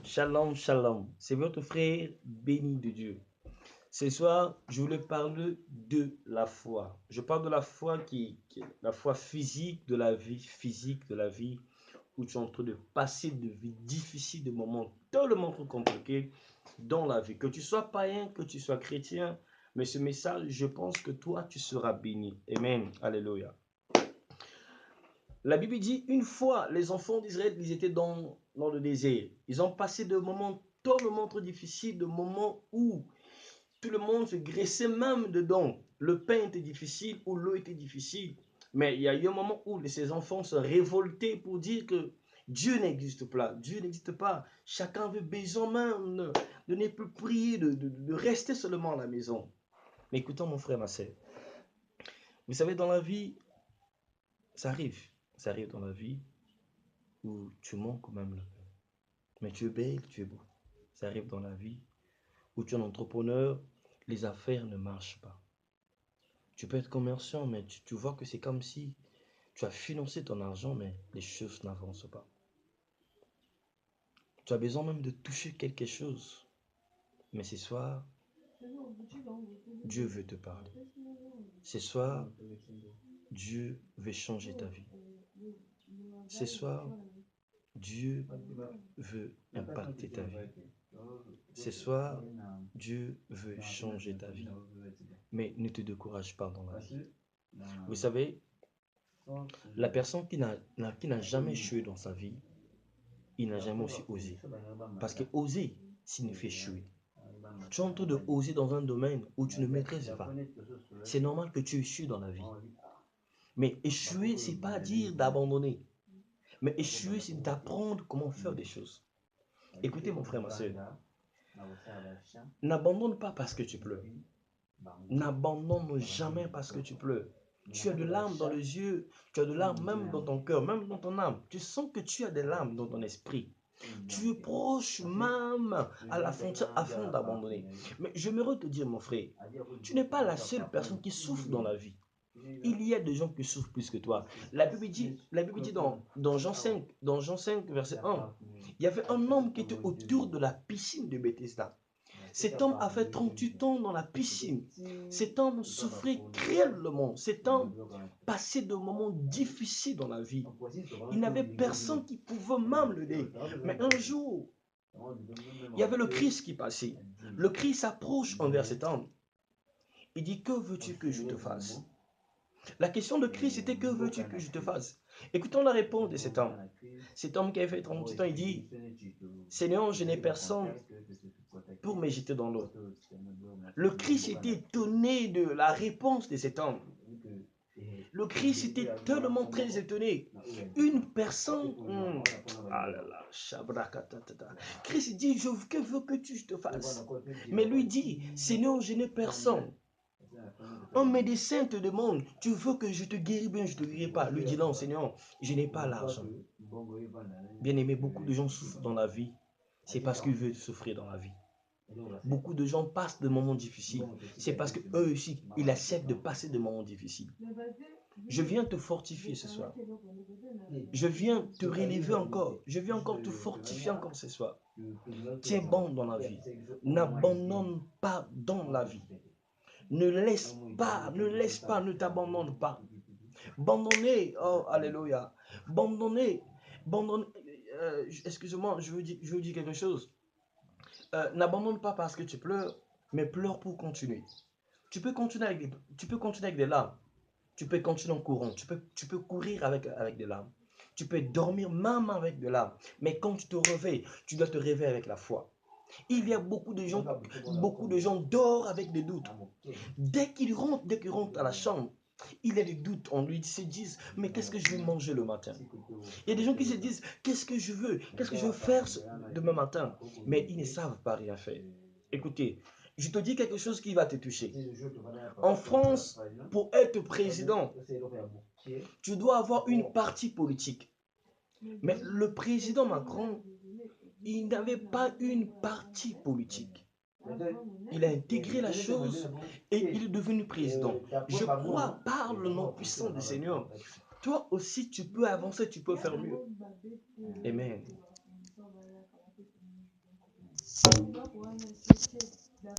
Shalom, shalom. C'est votre frère béni de Dieu. Ce soir, je voulais parler de la foi. Je parle de la foi la foi physique, de la vie physique, de la vie où tu es en train de passer de vie difficile, de moments tellement trop compliqués dans la vie. Que tu sois païen, que tu sois chrétien, mais ce message, je pense que toi, tu seras béni. Amen. Alléluia. La Bible dit, une fois, les enfants d'Israël, ils étaient dans le désert. Ils ont passé de moments tellement trop difficiles, de moments où tout le monde se graissait même dedans. Le pain était difficile ou l'eau était difficile. Mais il y a eu un moment où ces enfants se révoltaient pour dire que Dieu n'existe pas. Dieu n'existe pas. Chacun avait besoin même de ne plus prier, de rester seulement à la maison. Mais écoutons mon frère, ma soeur. Vous savez, dans la vie, ça arrive. Ça arrive dans la vie où tu manques même le pain. Mais tu es belle, tu es beau. Ça arrive dans la vie où tu es un entrepreneur, les affaires ne marchent pas. Tu peux être commerçant, mais tu vois que c'est comme si tu as financé ton argent, mais les choses n'avancent pas. Tu as besoin même de toucher quelque chose. Mais ce soir, Dieu veut te parler. Ce soir, Dieu veut changer ta vie. Ce soir, Dieu veut impacter ta vie. Ce soir, Dieu veut changer ta vie. Mais ne te décourage pas dans la vie. Vous savez, la personne qui n'a jamais échoué dans sa vie, il n'a jamais aussi osé. Parce que oser signifie échouer. Tu es en train de oser dans un domaine où tu ne maîtrises pas. C'est normal que tu échoues dans la vie. Mais échouer, ce n'est pas dire d'abandonner. Mais échouer, c'est d'apprendre comment faire des choses. Écoutez mon frère, ma soeur. N'abandonne pas parce que tu pleures. N'abandonne jamais parce que tu pleures. Tu as de larmes dans les yeux, tu as de larmes même dans ton cœur, même dans ton âme. Tu sens que tu as des larmes dans ton esprit. Tu es proche même à la frontière afin d'abandonner. Mais j'aimerais te dire, mon frère, tu n'es pas la seule personne qui souffre dans la vie. Il y a des gens qui souffrent plus que toi. La Bible dit dans Jean 5, verset 1, il y avait un homme qui était autour de la piscine de Bethesda. Cet homme a fait 38 ans dans la piscine. Cet homme souffrait cruellement. Cet homme passait de moments difficiles dans la vie. Il n'avait personne qui pouvait même l'aider. Mais un jour, il y avait le Christ qui passait. Le Christ s'approche envers cet homme. Il dit, que veux-tu que je te fasse? La question de Christ était, que veux-tu que je te fasse? Écoutons la réponse de cet homme. Cet homme qui avait fait 38 ans, il dit, Seigneur, je n'ai personne pour me jeter dans l'eau. Le Christ était étonné de la réponse de cet homme. Le Christ était tellement très étonné. Une personne... ah là là, Christ dit, que veux que tu te fasses? Mais lui dit, Seigneur, je n'ai personne. Un médecin te demande, tu veux que je te guéris bien, je ne te guéris pas. Lui dit, non, Seigneur, je n'ai pas l'argent. Bien aimé, beaucoup de gens souffrent dans la vie. C'est parce qu'ils veulent souffrir dans la vie. Beaucoup de gens passent des moments difficiles. C'est parce qu'eux aussi, ils acceptent de passer des moments difficiles. Je viens te fortifier ce soir. Je viens te relever encore. Je viens encore te fortifier encore ce soir. Tu es bon dans la vie. N'abandonne pas dans la vie. Ne laisse pas, ne t'abandonne pas. Abandonner, oh, alléluia. Abandonner, excusez-moi, je veux dire quelque chose. N'abandonne pas parce que tu pleures, mais pleure pour continuer. Tu peux continuer avec des larmes. Tu peux continuer en courant. Tu peux courir avec des larmes. Tu peux dormir même avec des larmes. Mais quand tu te réveilles, tu dois te réveiller avec la foi. Il y a beaucoup de gens dorment avec des doutes. Dès qu'ils rentrent à la chambre, il y a des doutes. On lui se disent, mais qu'est-ce que je vais manger le matin? Il y a des gens qui se disent, qu'est-ce que je veux faire demain matin? Mais ils ne savent pas rien faire. Écoutez, je te dis quelque chose qui va te toucher. En France, pour être président, tu dois avoir une partie politique. Mais le président Macron, il n'avait pas une partie politique. Il a intégré la chose et il est devenu président. Je crois par le nom puissant du Seigneur. Toi aussi, tu peux avancer, tu peux faire mieux. Amen.